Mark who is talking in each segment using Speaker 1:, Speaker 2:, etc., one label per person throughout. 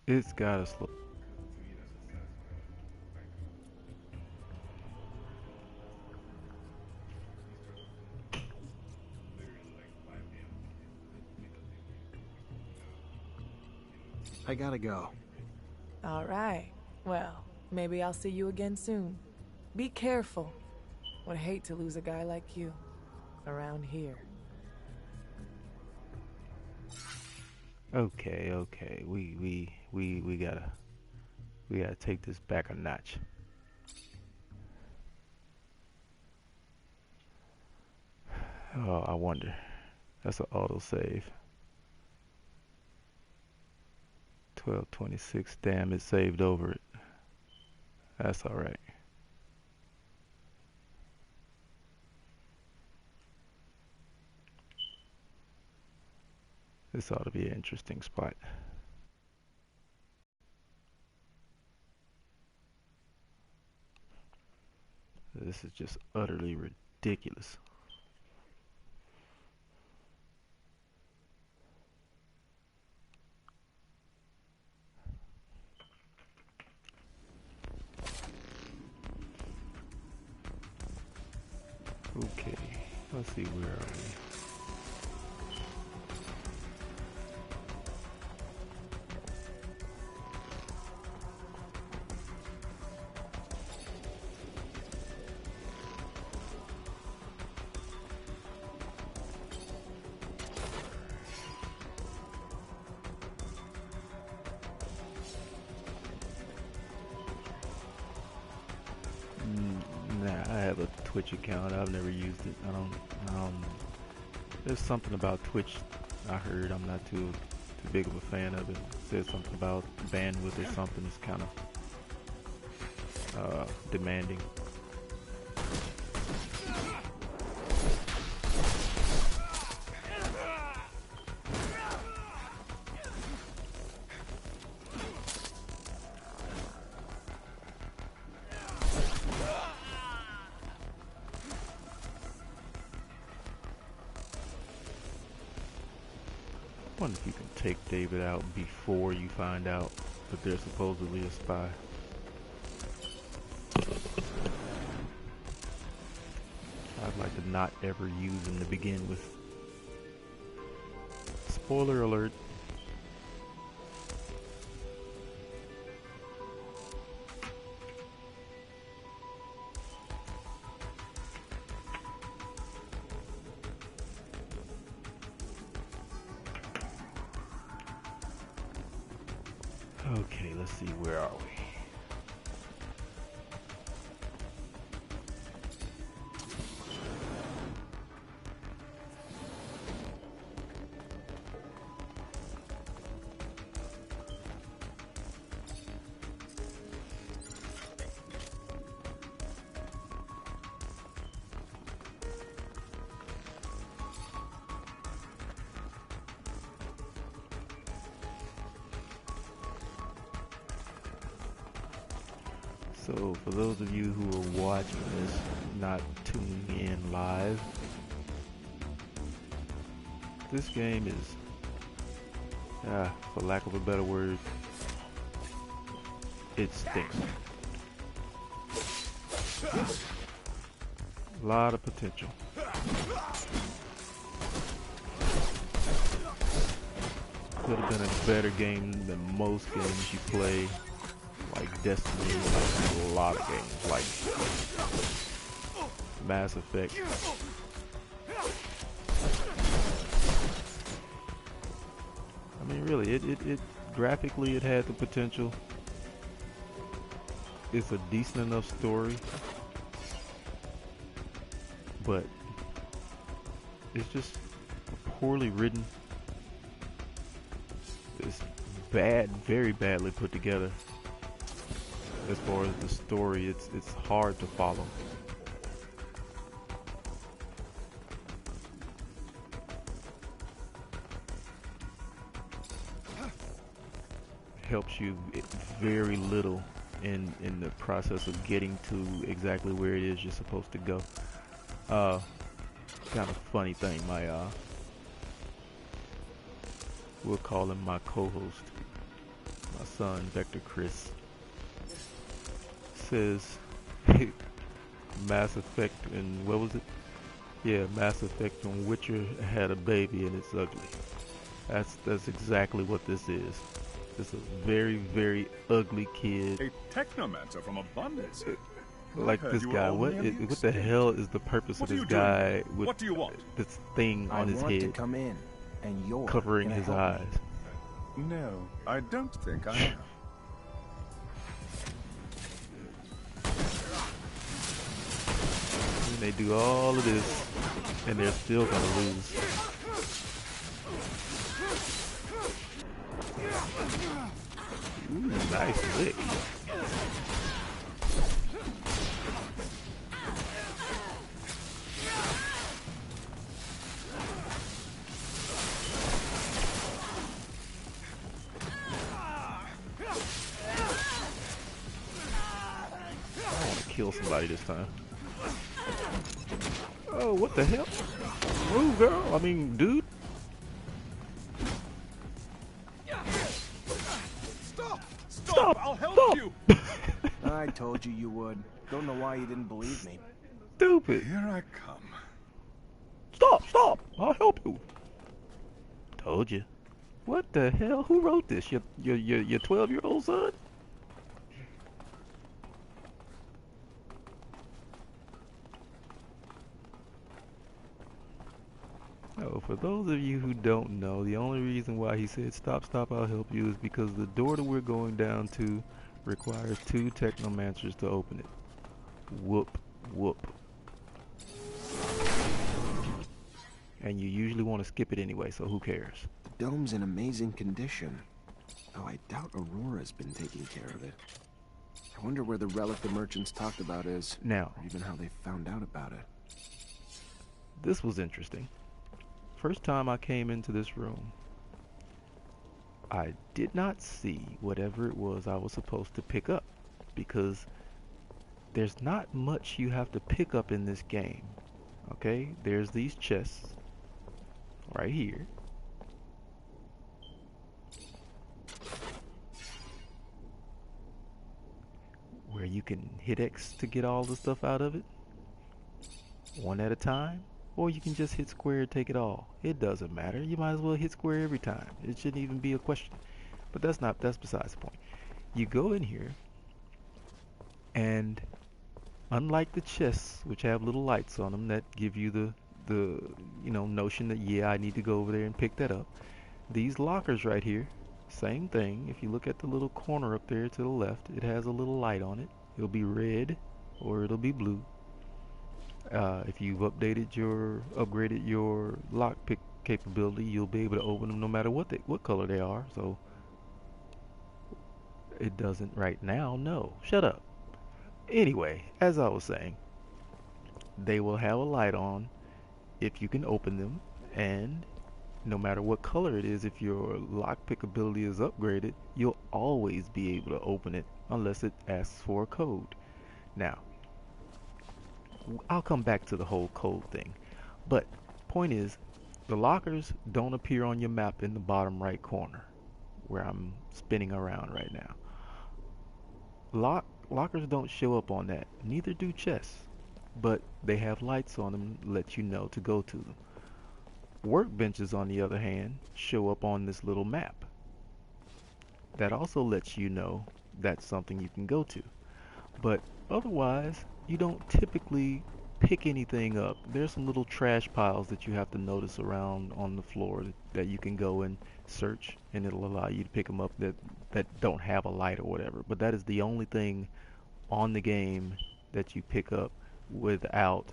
Speaker 1: It's gotta slow.
Speaker 2: I gotta go.
Speaker 3: All right. Well, maybe I'll see you again soon. Be careful. Would hate to lose a guy like you around here.
Speaker 1: Okay, okay. We gotta take this back a notch. Oh, I wonder. That's an autosave. 1226. Damn, it saved over it. That's alright. This ought to be an interesting spot. This is just utterly ridiculous. Okay, let's see, where are we? Nah, I have a Twitch account. I've never used it. There's something about Twitch I heard. I'm not too big of a fan of it. It says something about bandwidth or something. It's kind of demanding. I wonder if you can take David out before you find out that they're supposedly a spy. I'd like to not ever use him to begin with. Spoiler alert. Okay, let's see, where are we? So, for those of you who are watching this, not tuning in live, this game is, for lack of a better word, it stinks. A lot of potential. Could have been a better game than most games you play. Like Destiny, like a lot of games, like Mass Effect. I mean, really, it graphically it had the potential. It's a decent enough story, but it's just poorly written. It's bad, very badly put together. As far as the story, it's hard to follow. Helps you very little in the process of getting to exactly where it is you're supposed to go. Kind of funny thing, my we'll call him my co-host. my son, Vector Chris, says Mass Effect and what was it? Yeah, Mass Effect on Witcher had a baby and it's ugly. That's exactly what this is. It's a very, very ugly kid.
Speaker 4: A Technomancer from Abundance.
Speaker 1: Like this guy. What the hell is the purpose of this guy with
Speaker 4: what do you want?
Speaker 1: this thing on his
Speaker 2: I want to
Speaker 1: head
Speaker 2: come in, and you're
Speaker 1: covering
Speaker 2: gonna
Speaker 1: his
Speaker 2: help
Speaker 1: eyes?
Speaker 2: me.
Speaker 4: No, I don't think I am.
Speaker 1: And they do all of this, and they're still gonna lose. Ooh, nice lick. I want to kill somebody this time. Oh, what the hell? Move, girl. I mean, dude.
Speaker 4: Stop! I'll help you!
Speaker 2: I told you would. Don't know why you didn't believe me.
Speaker 1: Stupid.
Speaker 4: Here I come.
Speaker 1: Stop! I'll help you. Told you. What the hell? Who wrote this? Your 12-year-old son? Oh, for those of you who don't know, the only reason why he said stop, I'll help you is because the door that we're going down to requires 2 Technomancers to open it. Whoop. And you usually want to skip it anyway, so who cares?
Speaker 2: The dome's in amazing condition. Oh, I doubt Aurora's been taking care of it. I wonder where the relic the merchants talked about is.
Speaker 1: Now,
Speaker 2: Or even how they found out about it.
Speaker 1: this was interesting. First time I came into this room, I did not see whatever it was I was supposed to pick up, because there's not much you have to pick up in this game. Okay, there's these chests right here. Where you can hit X to get all the stuff out of it, one at a time. Or you can just hit square and take it all. It doesn't matter. You might as well hit square every time. It shouldn't even be a question. But that's besides the point. You go in here, and unlike the chests, which have little lights on them that give you the notion that, yeah, I need to go over there and pick that up. These lockers right here, same thing. If you look at the little corner up there to the left, it has a little light on it. It'll be red or it'll be blue. If you've upgraded your lockpick capability, you'll be able to open them no matter what color they are. So it doesn't right now. No, shut up. Anyway, as I was saying, they will have a light on if you can open them, and no matter what color it is, if your lockpick ability is upgraded, you'll always be able to open it unless it asks for a code. Now, I'll come back to the whole code thing, but point is, the lockers don't appear on your map in the bottom right corner where I'm spinning around right now. Lockers don't show up on that, neither do chests, but they have lights on them to let you know to go to them. Workbenches, on the other hand, show up on this little map. That also lets you know that's something you can go to. But otherwise, you don't typically pick anything up. There's some little trash piles that you have to notice around on the floor that you can go and search, and it'll allow you to pick them up that don't have a light or whatever. But that is the only thing on the game that you pick up without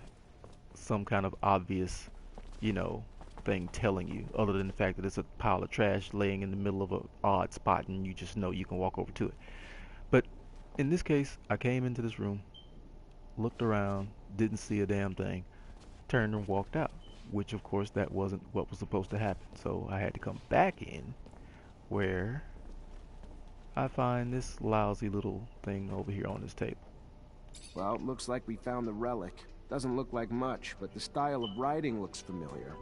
Speaker 1: some kind of obvious, thing telling you, other than the fact that it's a pile of trash laying in the middle of an odd spot and you just know you can walk over to it. But in this case, I came into this room, looked around, didn't see a damn thing, turned and walked out, which of course that wasn't what was supposed to happen. So I had to come back in, where I find this lousy little thing over here on this table.
Speaker 2: Well, it looks like we found the relic. Doesn't look like much, but the style of writing looks familiar,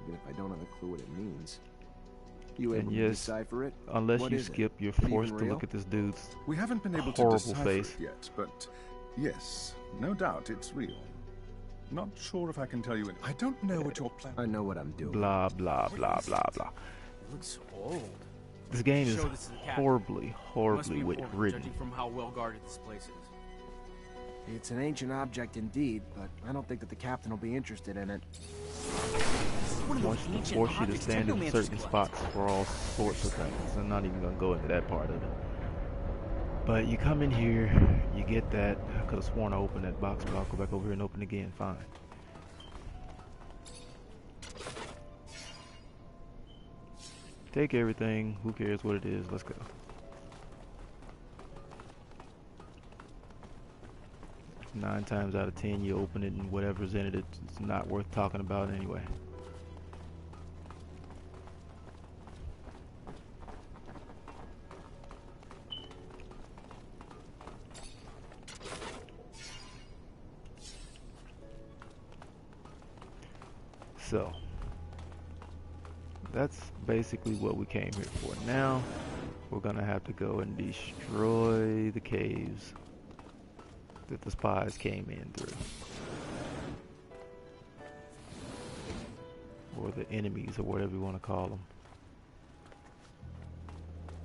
Speaker 2: even if I don't have a clue what it means. You able
Speaker 1: And
Speaker 2: to
Speaker 1: yes,
Speaker 2: decipher it?
Speaker 1: unless
Speaker 2: What
Speaker 1: you
Speaker 2: is it?
Speaker 1: skip, you're
Speaker 2: Is it
Speaker 1: forced
Speaker 2: even
Speaker 1: to
Speaker 2: real?
Speaker 1: look at this dude's
Speaker 4: We haven't been able to
Speaker 1: horrible
Speaker 4: decipher
Speaker 1: face.
Speaker 4: it yet, but yes, no doubt it's real. Not sure if I can tell you. I don't know what your plan.
Speaker 2: I know what I'm doing.
Speaker 1: blah blah blah blah blah.
Speaker 5: It looks old.
Speaker 1: This game is
Speaker 5: Show this to the captain.
Speaker 1: horribly,
Speaker 5: Must
Speaker 1: horribly
Speaker 5: be important,
Speaker 1: written.
Speaker 5: judging from how well guarded this place is.
Speaker 2: It's an ancient object indeed, but I don't think that the captain will be interested in it.
Speaker 1: Wants to force you to stand in certain spots for all sorts of things. I'm not even gonna go into that part of it. But you come in here, you get that. I could have sworn I opened that box, but I'll go back over here and open it again. Fine. Take everything. Who cares what it is? Let's go. Nine times out of 10, you open it and whatever's in it, it's not worth talking about anyway. So, that's basically what we came here for. Now, we're gonna have to go and destroy the caves that the spies came in through. Or the enemies, or whatever you want to call them.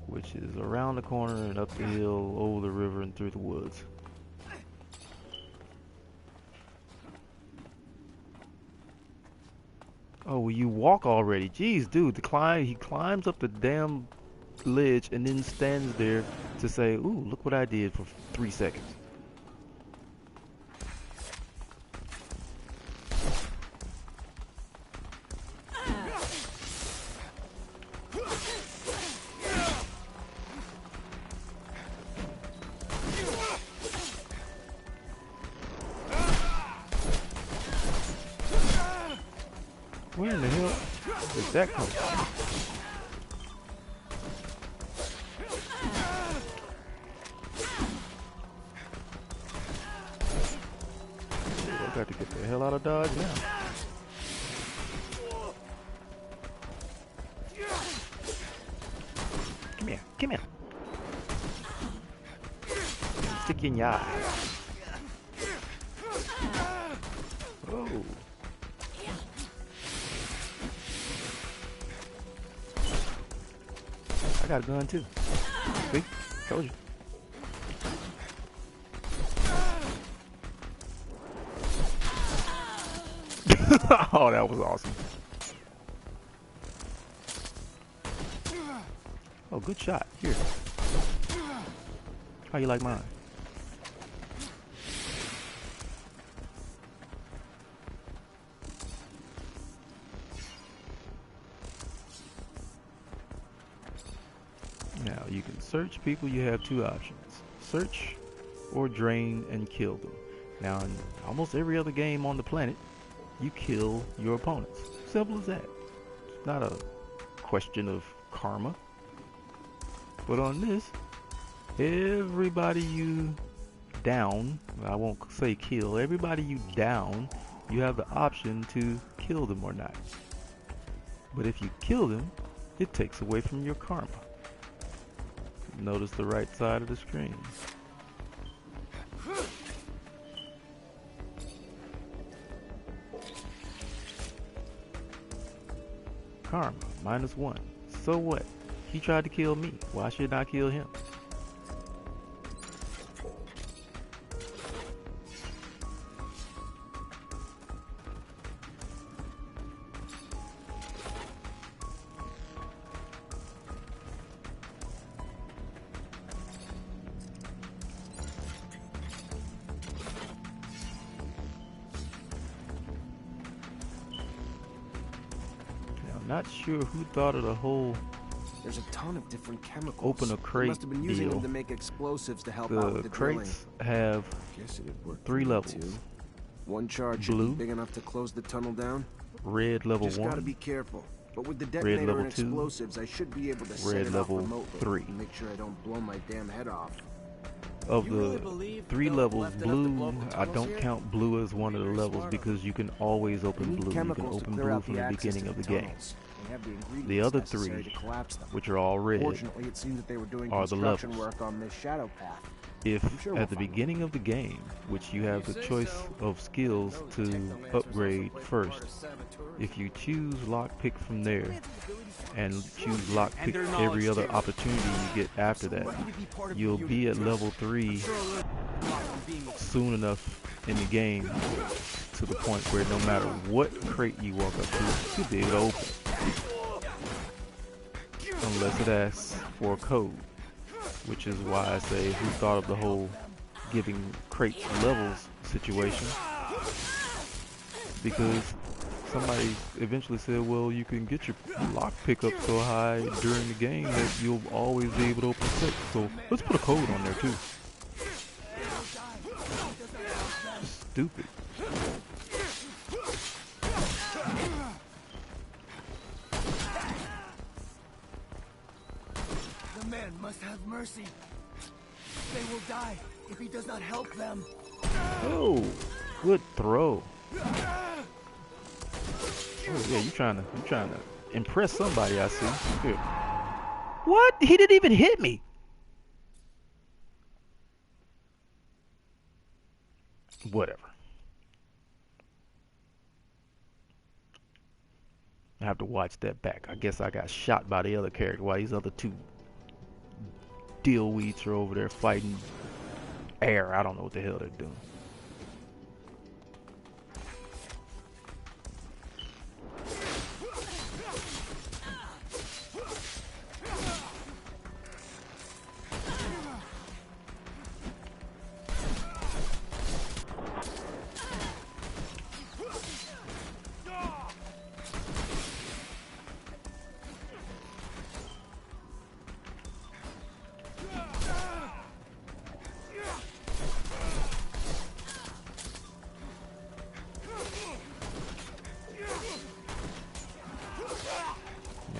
Speaker 1: Which is around the corner and up the hill, over the river, and through the woods. Oh, well, you walk already. Jeez, dude, he climbs up the damn ledge and then stands there to say, ooh, look what I did for 3 seconds. Where in the hell did that come from? I got to get the hell out of Dodge now. Come here, come here. Stick you in your eye. Oh. I got a gun too. See? Told you. Oh, that was awesome. Oh, good shot. Here. How you like mine? Now, you can search people. You have two options. Search or drain and kill them. Now, in almost every other game on the planet, you kill your opponents. Simple as that. It's not a question of karma. But on this, everybody you down, I won't say kill, everybody you down, you have the option to kill them or not. But if you kill them, it takes away from your karma. Notice the right side of the screen. Karma, -1. So what? He tried to kill me. Why should I kill him? Not sure who thought of the whole
Speaker 2: There's a ton of different chemicals.
Speaker 1: open a
Speaker 2: They
Speaker 1: crate
Speaker 2: must have been using
Speaker 1: deal.
Speaker 2: them to make explosives to help out with
Speaker 1: The
Speaker 2: the drilling.
Speaker 1: crates have
Speaker 2: Guess it'd work
Speaker 1: 3
Speaker 2: for me,
Speaker 1: levels.
Speaker 2: too. One charge should
Speaker 1: Blue.
Speaker 2: be big enough to close the tunnel down.
Speaker 1: Red level
Speaker 2: Just gotta
Speaker 1: 1,
Speaker 2: be careful. But with the detonator
Speaker 1: level
Speaker 2: and
Speaker 1: 2,
Speaker 2: explosives, I should be able to set
Speaker 1: red
Speaker 2: it
Speaker 1: level
Speaker 2: off remotely
Speaker 1: 3.
Speaker 2: and make sure I don't blow my damn head off.
Speaker 1: of
Speaker 5: You really
Speaker 1: the
Speaker 5: believe
Speaker 1: 3
Speaker 5: Philip
Speaker 1: levels.
Speaker 5: left it up to
Speaker 1: Blue,
Speaker 5: blow up the
Speaker 1: I
Speaker 5: tunnels
Speaker 1: don't
Speaker 5: here?
Speaker 1: count blue as one of the
Speaker 5: You're
Speaker 1: levels
Speaker 5: smart
Speaker 1: because you can always
Speaker 2: I
Speaker 1: open
Speaker 2: need
Speaker 1: blue. You can
Speaker 2: chemicals to
Speaker 1: open
Speaker 2: clear
Speaker 1: blue
Speaker 2: out
Speaker 1: from
Speaker 2: the
Speaker 1: the
Speaker 2: access
Speaker 1: beginning
Speaker 2: to
Speaker 1: of the
Speaker 2: the
Speaker 1: game.
Speaker 2: tunnels. They have the ingredients
Speaker 1: The other
Speaker 2: necessary
Speaker 1: three,
Speaker 2: to collapse them.
Speaker 1: which are all red,
Speaker 2: Fortunately, it seems that they were doing
Speaker 1: are the
Speaker 2: construction
Speaker 1: levels.
Speaker 2: work on this shadow path.
Speaker 1: If
Speaker 2: I'm sure we'll
Speaker 1: at the
Speaker 2: find
Speaker 1: beginning of the game, which you have the choice of skills to upgrade first, if you choose lockpick from there and choose lockpick every other opportunity you get after that, you'll be at level 3 soon enough in the game to the point where no matter what crate you walk up to, you'll be able to open it. Unless it asks for a code. Which is why I say, who thought of the whole giving crates levels situation? Because somebody eventually said, well, you can get your lock pickup so high during the game that you'll always be able to open crates. So let's put a code on there too. Stupid.
Speaker 6: The man must have mercy. They will die if he does not help them.
Speaker 1: Oh, good throw. Oh yeah, you trying to impress somebody, I see. Here. What? He didn't even hit me. Whatever. I have to watch that back. I guess I got shot by the other character while these other two dillweeds are over there fighting air. I don't know what the hell they're doing.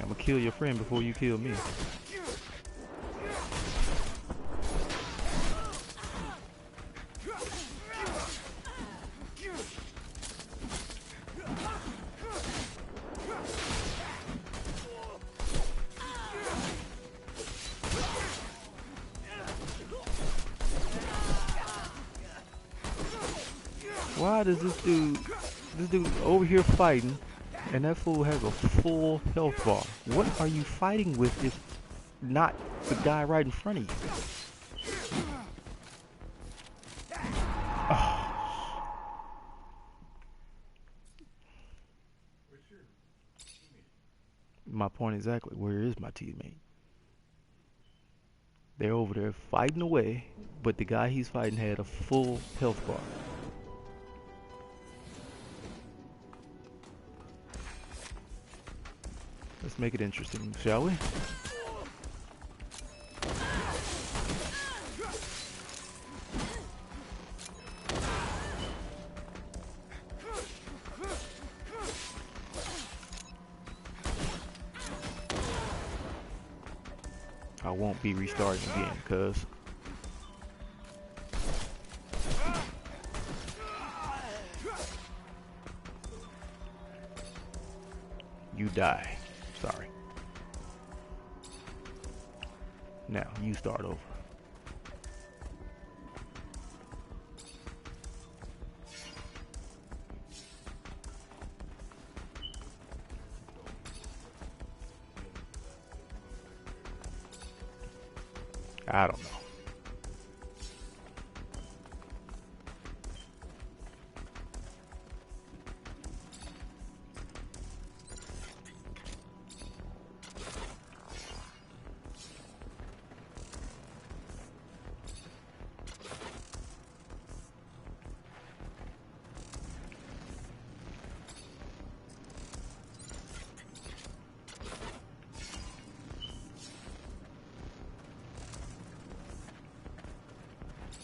Speaker 1: I'm gonna kill your friend before you kill me. Why does this dude over here fighting, and that fool has a full health bar? What are you fighting with if not the guy right in front of you? Oh. My point exactly. Where is my teammate? They're over there fighting away, but the guy he's fighting had a full health bar. Let's make it interesting, shall we? I won't be restarting again, cuz. You die. Sorry. Now, you start over. I don't know.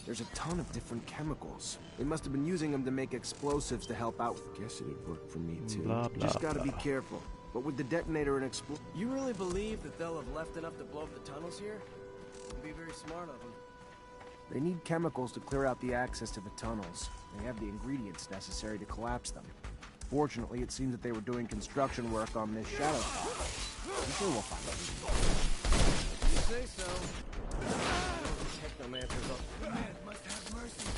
Speaker 2: There's a ton of different chemicals. They must have been using them to make explosives to help out. Guess it'd work for me too.
Speaker 1: Blah, blah,
Speaker 2: Just gotta be
Speaker 1: blah.
Speaker 2: careful. But with the detonator and
Speaker 6: You really believe that they'll have left enough to blow up the tunnels here? Would be very smart of them.
Speaker 2: they need chemicals to clear out the access to the tunnels. They have the ingredients necessary to collapse them. Fortunately, it seems that they were doing construction work on this shadow spot. I'm sure we'll find it.
Speaker 6: You say so. Technomancers up. The man must have mercy.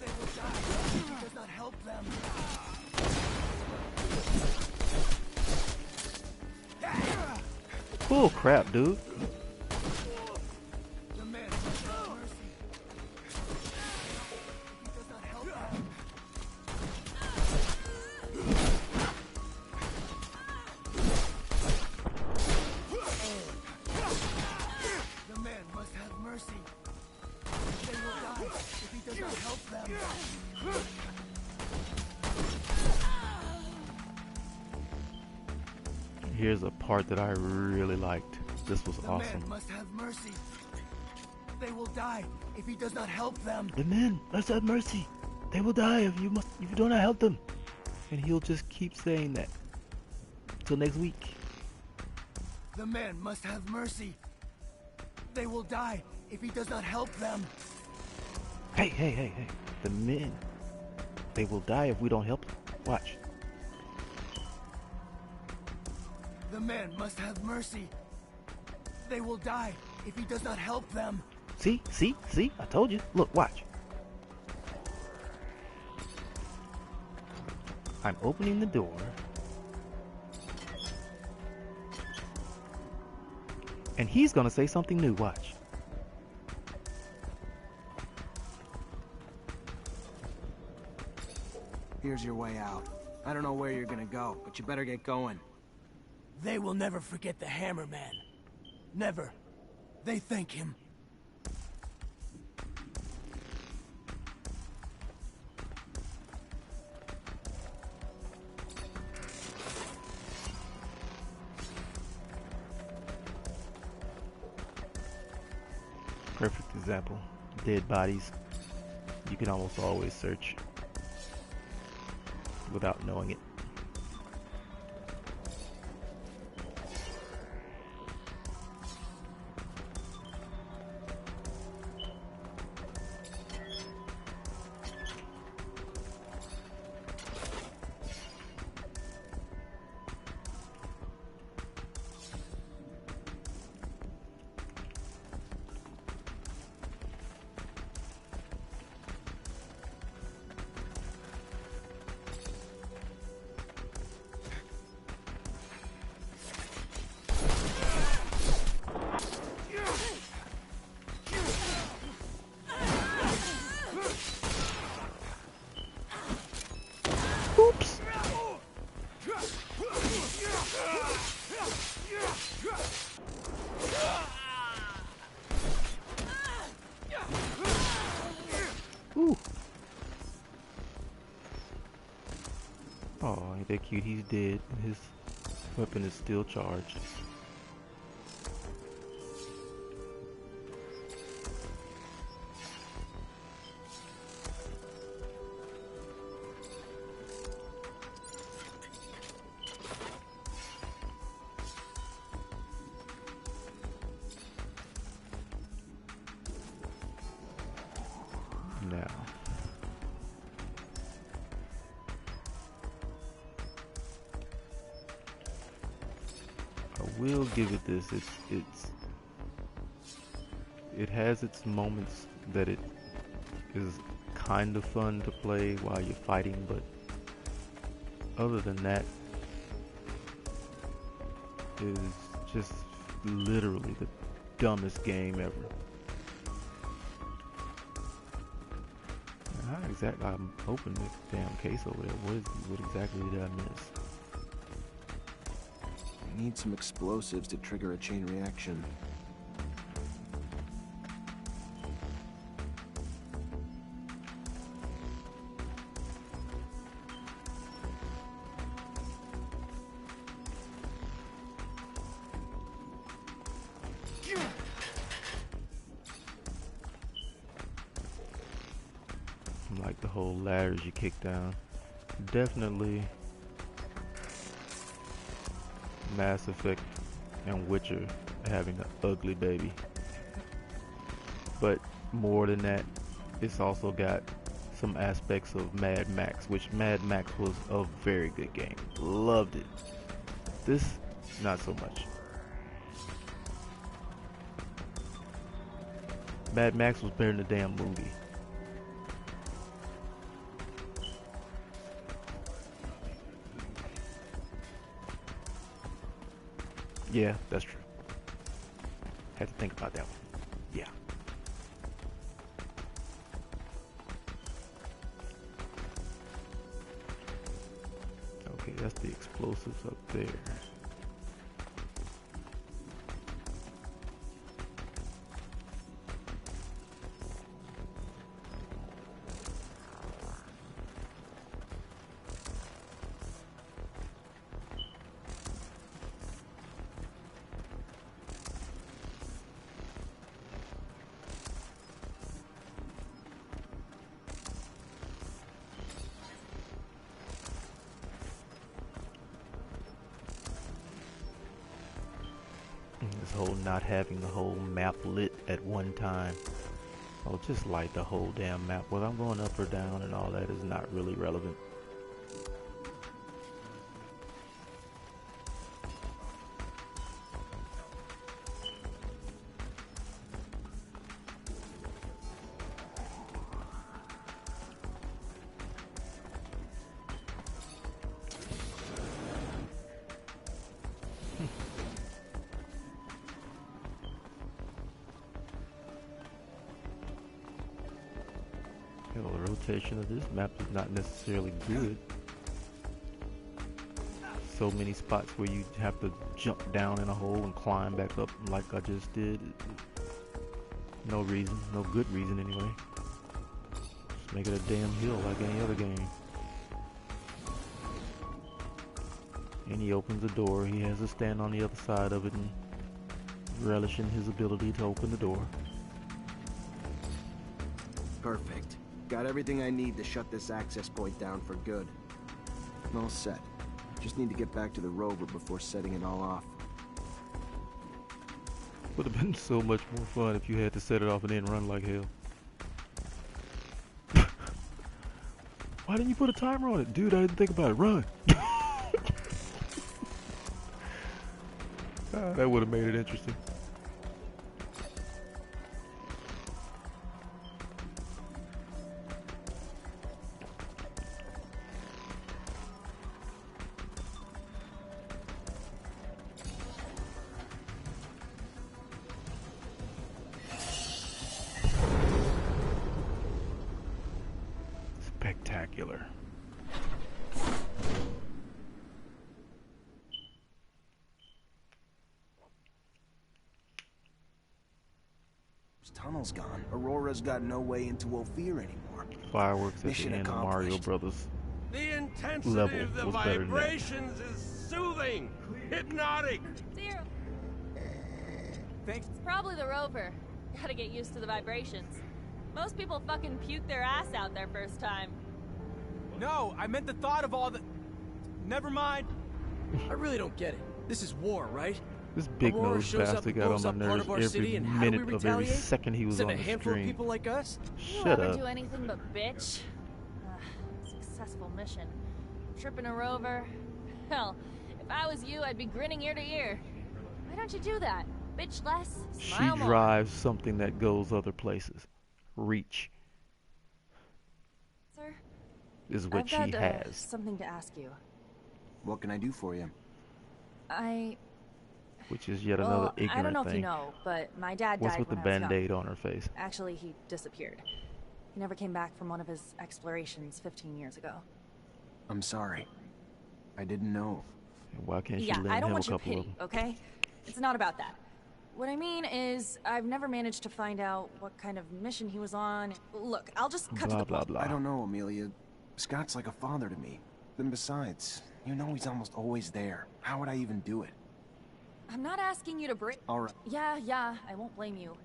Speaker 6: They will die if he does not help them.
Speaker 1: Oh crap, dude.
Speaker 6: The man must have mercy. He does not help them. The man must have mercy. They will die if he does not help them.
Speaker 1: Here's a part that I really liked. This was
Speaker 6: The
Speaker 1: awesome.
Speaker 6: man must have mercy. They will die if he does not help them.
Speaker 1: The men must have mercy. They will die if you do not help them. And he'll just keep saying that till next week.
Speaker 6: The man must have mercy. They will die if he does not help them.
Speaker 1: Hey. The men, they will die if we don't help them. Watch.
Speaker 6: The man must have mercy. They will die if he does not help them.
Speaker 1: See? I told you. Look, watch. I'm opening the door. And he's gonna say something new, watch.
Speaker 2: Here's your way out. I don't know where you're gonna go, but you better get going.
Speaker 6: They will never forget the Hammer Man. Never. They thank him.
Speaker 1: Perfect example. Dead bodies. You can almost always search without knowing it. Oops. Ooh. Oh, ain't that cute? He's dead. His weapon is still charged. Now, I will give it this. It has its moments that it is kind of fun to play while you're fighting, but other than that, it is just literally the dumbest game ever. How exactly? I'm opening the damn case over there. What exactly did I miss?
Speaker 2: I need some explosives to trigger a chain reaction.
Speaker 1: Like the whole ladders you kick down. Definitely Mass Effect and Witcher having an ugly baby. But more than that, it's also got some aspects of Mad Max, which Mad Max was a very good game. Loved it. This, not so much. Mad Max was better than the damn movie. Yeah, that's true. Had to think about that one. Yeah. Okay, that's the explosives up there. This whole not having the whole map lit at one time. I'll just light the whole damn map. Whether I'm going up or down and all that is not really relevant. Well, the rotation of this map is not necessarily good. So many spots where you have to jump down in a hole and climb back up like I just did. No reason, no good reason anyway. Just make it a damn hill like any other game. And he opens the door. He has to stand on the other side of it and relish in his ability to open the door.
Speaker 2: Perfect. Got everything I need to shut this access point down for good. All set. Just need to get back to the rover before setting it all off.
Speaker 1: Would have been so much more fun if you had to set it off and then run like hell. Why didn't you put a timer on it? Dude, I didn't think about it. Run! That would have made it interesting. Spectacular.
Speaker 2: This tunnel's gone. Aurora's got no way into Ophir anymore.
Speaker 1: Fireworks at
Speaker 2: Mission
Speaker 1: the end of Mario
Speaker 2: accomplished.
Speaker 1: Brothers.
Speaker 7: The intensity
Speaker 1: Level
Speaker 7: of the
Speaker 1: was better than that.
Speaker 7: vibrations is soothing, hypnotic.
Speaker 8: Dear,
Speaker 6: Thanks.
Speaker 8: it's probably the rover. Gotta get used to the vibrations. Most people fucking puke their ass out their first time.
Speaker 5: No, I meant the thought of all the... Never mind.
Speaker 6: I really don't get it. This is war, right?
Speaker 1: This big
Speaker 6: Aurora
Speaker 1: nose
Speaker 6: shows up
Speaker 1: bastard
Speaker 6: and
Speaker 1: got on
Speaker 6: blows
Speaker 1: my
Speaker 6: up part
Speaker 1: nerves
Speaker 6: of our
Speaker 1: every
Speaker 6: city, and how do we
Speaker 1: minute of every
Speaker 6: retaliate?
Speaker 1: second he was
Speaker 6: Send
Speaker 1: on
Speaker 6: a
Speaker 1: the
Speaker 6: handful of
Speaker 1: screen.
Speaker 6: people like us?
Speaker 8: You
Speaker 1: Shut
Speaker 8: ever
Speaker 1: up.
Speaker 8: do anything but bitch? Successful mission. Tripping a rover. Hell, if I was you, I'd be grinning ear to ear. Why don't you do that? Bitch less,
Speaker 1: She
Speaker 8: smile more.
Speaker 1: drives something that goes other places. Reach
Speaker 8: Sir,
Speaker 1: is what
Speaker 8: I've
Speaker 1: she
Speaker 8: got
Speaker 1: has.
Speaker 8: something to ask you.
Speaker 2: What can I do for you?
Speaker 1: Which is yet another ignorant
Speaker 8: I don't know if
Speaker 1: thing.
Speaker 8: you know, but my dad
Speaker 1: What's
Speaker 8: died
Speaker 1: with the
Speaker 8: when I was young.
Speaker 1: band-aid on her face?
Speaker 8: Actually, he disappeared. He never came back from one of his explorations 15 years ago.
Speaker 2: I'm sorry. I didn't know.
Speaker 1: And why can't she
Speaker 8: Yeah,
Speaker 1: let
Speaker 8: I
Speaker 1: him
Speaker 8: don't
Speaker 1: have a
Speaker 8: want your
Speaker 1: couple of
Speaker 8: pity,
Speaker 1: them?
Speaker 8: okay? It's not about that. What I mean is, I've never managed to find out what kind of mission he was on. Look, I'll just cut to
Speaker 1: Blah
Speaker 8: the
Speaker 1: blah
Speaker 8: point.
Speaker 1: blah.
Speaker 2: I don't know, Amelia. Scott's like a father to me. Then besides, you know he's almost always there. How would I even do it?
Speaker 8: I'm not asking you to break.
Speaker 2: All right.
Speaker 8: Yeah, I won't blame you.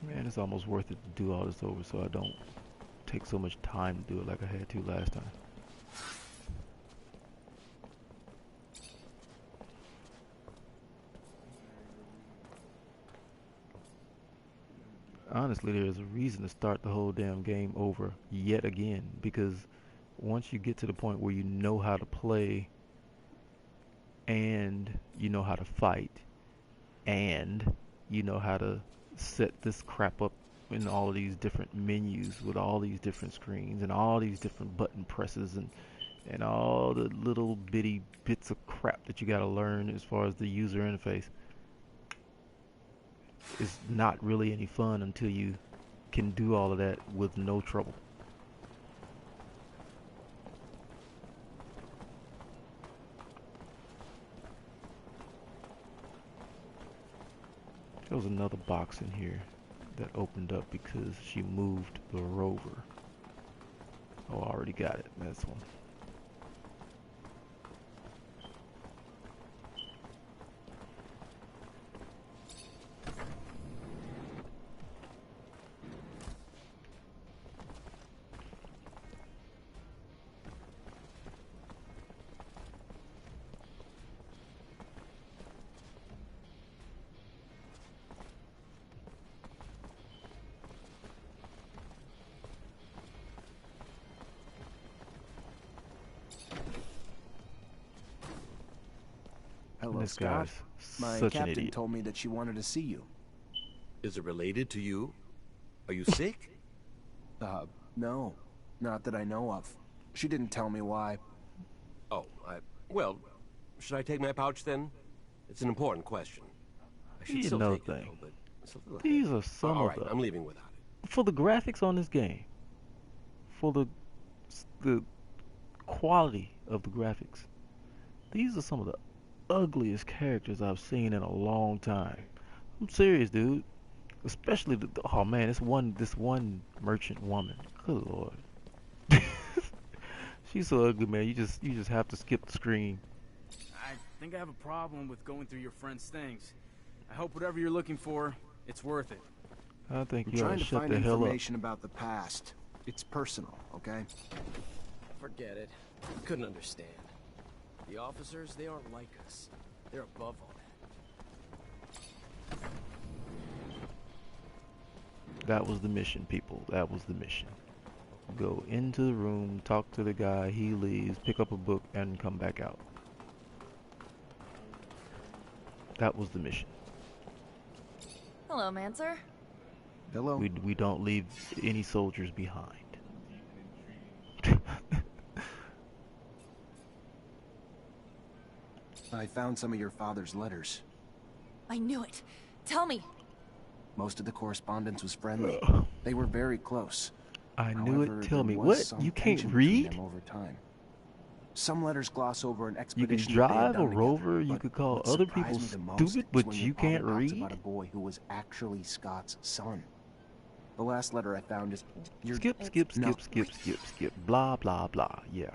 Speaker 1: Man, it's almost worth it to do all this over so I don't take so much time to do it like I had to last time. Honestly, there's a reason to start the whole damn game over yet again, because once you get to the point where you know how to play and you know how to fight and you know how to set this crap up in all of these different menus with all these different screens and all these different button presses and all the little bitty bits of crap that you got to learn as far as the user interface, it's not really any fun until you can do all of that with no trouble. There was another box in here that opened up because she moved the rover. Oh, I already got it. That's one.
Speaker 2: Hello,
Speaker 1: This
Speaker 2: Scott.
Speaker 1: guy's
Speaker 2: My
Speaker 1: such an
Speaker 2: captain
Speaker 1: idiot.
Speaker 2: told me that she wanted to see you.
Speaker 7: Is it related to you? Are you sick?
Speaker 2: No. Not that I know of. She didn't tell me why.
Speaker 7: Oh, well, should I take my pouch then? It's an important question. I should
Speaker 1: You
Speaker 7: still
Speaker 1: know
Speaker 7: take it,
Speaker 1: thing.
Speaker 7: though, but it's a little
Speaker 1: These
Speaker 7: heavy.
Speaker 1: are some
Speaker 7: All
Speaker 1: of
Speaker 7: right,
Speaker 1: the
Speaker 7: I'm leaving without it.
Speaker 1: for the graphics on this game, for the quality of the graphics. These are some of the ugliest characters I've seen in a long time. I'm serious, dude. Especially oh man, this one merchant woman. Good lord. She's so ugly, man. You just have to skip the screen.
Speaker 5: I think I have a problem with going through your friend's things. I hope whatever you're looking for, it's worth it.
Speaker 1: I think
Speaker 2: I'm
Speaker 1: you ought
Speaker 2: trying
Speaker 1: to
Speaker 2: to
Speaker 1: shut
Speaker 2: find
Speaker 1: the hell up.
Speaker 2: information about the past. It's personal, okay?
Speaker 9: Forget it. Couldn't understand. The officers, they aren't like us. They're above all that.
Speaker 1: That was the mission, people. That was the mission. Go into the room, talk to the guy, he leaves, pick up a book, and come back out. That was the mission.
Speaker 8: Hello, Mancer.
Speaker 2: Hello?
Speaker 1: We don't leave any soldiers behind.
Speaker 2: I found some of your father's letters.
Speaker 8: I knew it. Tell me.
Speaker 2: Most of the correspondence was friendly. They were very close.
Speaker 1: I knew
Speaker 2: However,
Speaker 1: it. Tell
Speaker 2: there
Speaker 1: me,
Speaker 2: was
Speaker 1: what?
Speaker 2: some
Speaker 1: You can't
Speaker 2: tension between
Speaker 1: read?
Speaker 2: them over time. Some letters gloss over an
Speaker 1: You
Speaker 2: expedition
Speaker 1: can
Speaker 2: that they had
Speaker 1: drive a
Speaker 2: done together,
Speaker 1: rover, you
Speaker 2: but
Speaker 1: could call
Speaker 2: what
Speaker 1: other
Speaker 2: surprised
Speaker 1: people
Speaker 2: me the most
Speaker 1: stupid,
Speaker 2: is
Speaker 1: but
Speaker 2: when
Speaker 1: you
Speaker 2: your
Speaker 1: can't
Speaker 2: father talks
Speaker 1: read?
Speaker 2: about a boy who was actually Scott's son. The last letter I found is
Speaker 1: Skip.
Speaker 2: No.
Speaker 1: Blah, blah, blah. Yeah.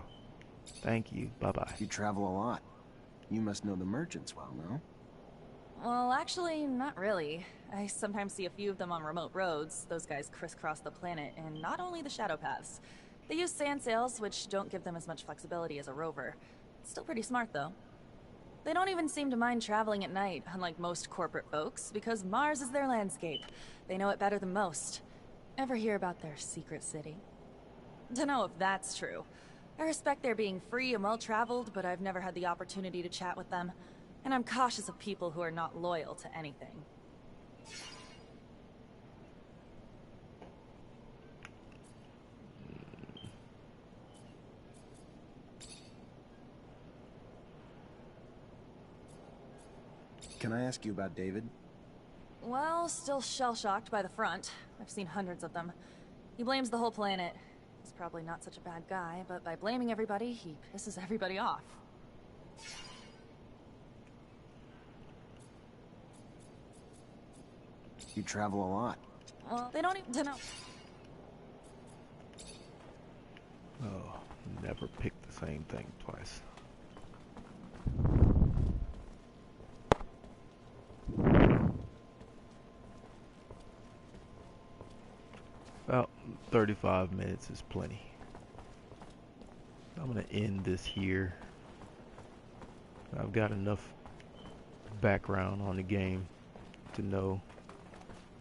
Speaker 1: Thank you. Bye-bye.
Speaker 2: You travel a lot. You must know the merchants well, no?
Speaker 8: Well, actually, not really. I sometimes see a few of them on remote roads. Those guys crisscross the planet, and not only the shadow paths. They use sand sails, which don't give them as much flexibility as a rover. Still pretty smart, though. They don't even seem to mind traveling at night, unlike most corporate folks, because Mars is their landscape. They know it better than most. Ever hear about their secret city? Dunno if that's true. I respect their being free and well-traveled, but I've never had the opportunity to chat with them. And I'm cautious of people who are not loyal to anything.
Speaker 2: Can I ask you about David?
Speaker 8: Well, still shell-shocked by the front. I've seen hundreds of them. He blames the whole planet. He's probably not such a bad guy, but by blaming everybody, he pisses everybody off.
Speaker 2: You travel a lot.
Speaker 8: Well, they don't even know.
Speaker 1: Oh, never pick the same thing twice. About 35 minutes is plenty. I'm gonna end this here. I've got enough background on the game to know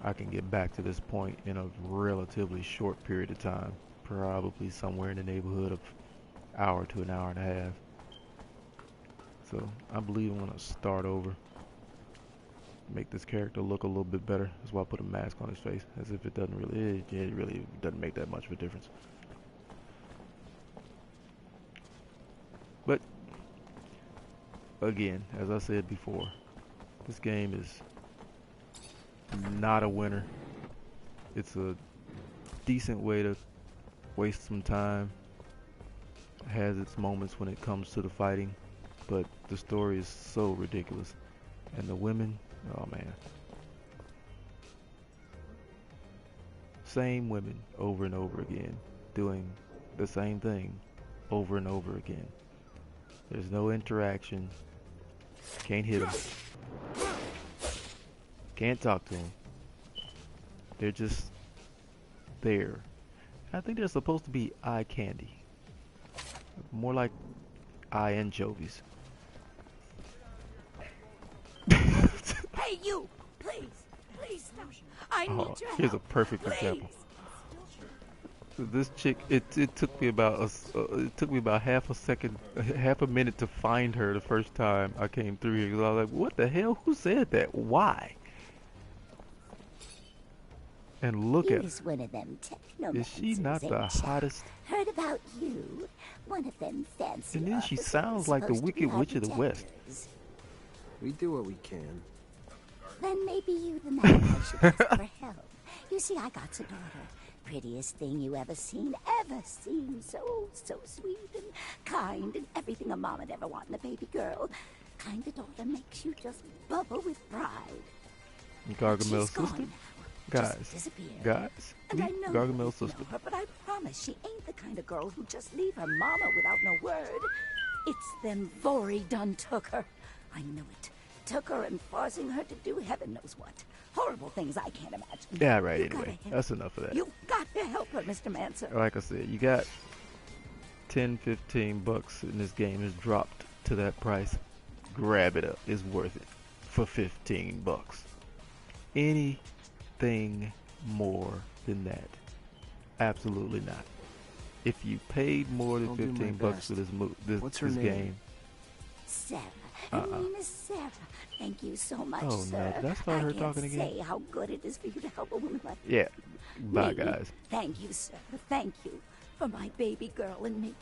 Speaker 1: I can get back to this point in a relatively short period of time, probably somewhere in the neighborhood of hour to an hour and a half. So I believe I'm gonna start over, make this character look a little bit better. That's why I put a mask on his face, as if it really doesn't make that much of a difference. But again, as I said before, this game is not a winner. It's a decent way to waste some time. It has its moments when it comes to the fighting, but the story is so ridiculous. And the women, oh man. Same women over and over again, doing the same thing over and over again. There's no interaction. Can't hit them. Can't talk to them. They're just there. I think they're supposed to be eye candy. More like eye anchovies.
Speaker 10: Hey, you! Please stop. I need your help.
Speaker 1: Here's a perfect example. This chick, it took me about half a minute to find her the first time I came through here. 'Cause I was like, what the hell? Who said that? Why? And look at her.
Speaker 10: He's one of them Technomancers,
Speaker 1: Is she not the hottest?
Speaker 10: Heard about you. One of them fancy.
Speaker 1: And then she sounds like the Wicked Witch of the West.
Speaker 2: We do what we can.
Speaker 10: Then maybe you the man I should ask for help. You see, I got a daughter. Prettiest thing you ever seen. So sweet and kind and everything a mom would ever want in a baby girl. Kind of daughter makes you just bubble with pride.
Speaker 1: Gargamel's sister? Guys,
Speaker 10: And I
Speaker 1: meet
Speaker 10: know
Speaker 1: Gargamel's
Speaker 10: you
Speaker 1: sister.
Speaker 10: know her, but I promise she ain't the kind of girl who just leave her mama without no word. It's them Vori done took her. I know it. Took her and forcing her to do heaven knows what. Horrible things I can't imagine.
Speaker 1: Yeah, right,
Speaker 10: You
Speaker 1: anyway.
Speaker 10: gotta help
Speaker 1: That's
Speaker 10: her.
Speaker 1: enough of that.
Speaker 10: You got to help her, Mr. Mancer.
Speaker 1: Like I said, you got 10, 15 bucks in this game is dropped to that price. Grab it up. It's worth it for 15 bucks. Anything more than that? Absolutely not. If you paid more than
Speaker 2: I'll do my
Speaker 1: 15 bucks
Speaker 2: best.
Speaker 1: for this
Speaker 2: What's her
Speaker 1: this
Speaker 2: name?
Speaker 1: game.
Speaker 10: Sarah. Her name is Sarah. Thank you so much,
Speaker 1: Oh, no.
Speaker 10: sir.
Speaker 1: Did I start her
Speaker 10: can't
Speaker 1: talking again?
Speaker 10: say how good it is for you to help a woman like
Speaker 1: Yeah. Bye,
Speaker 10: me.
Speaker 1: guys.
Speaker 10: Thank you, sir. Thank you for my baby girl and me.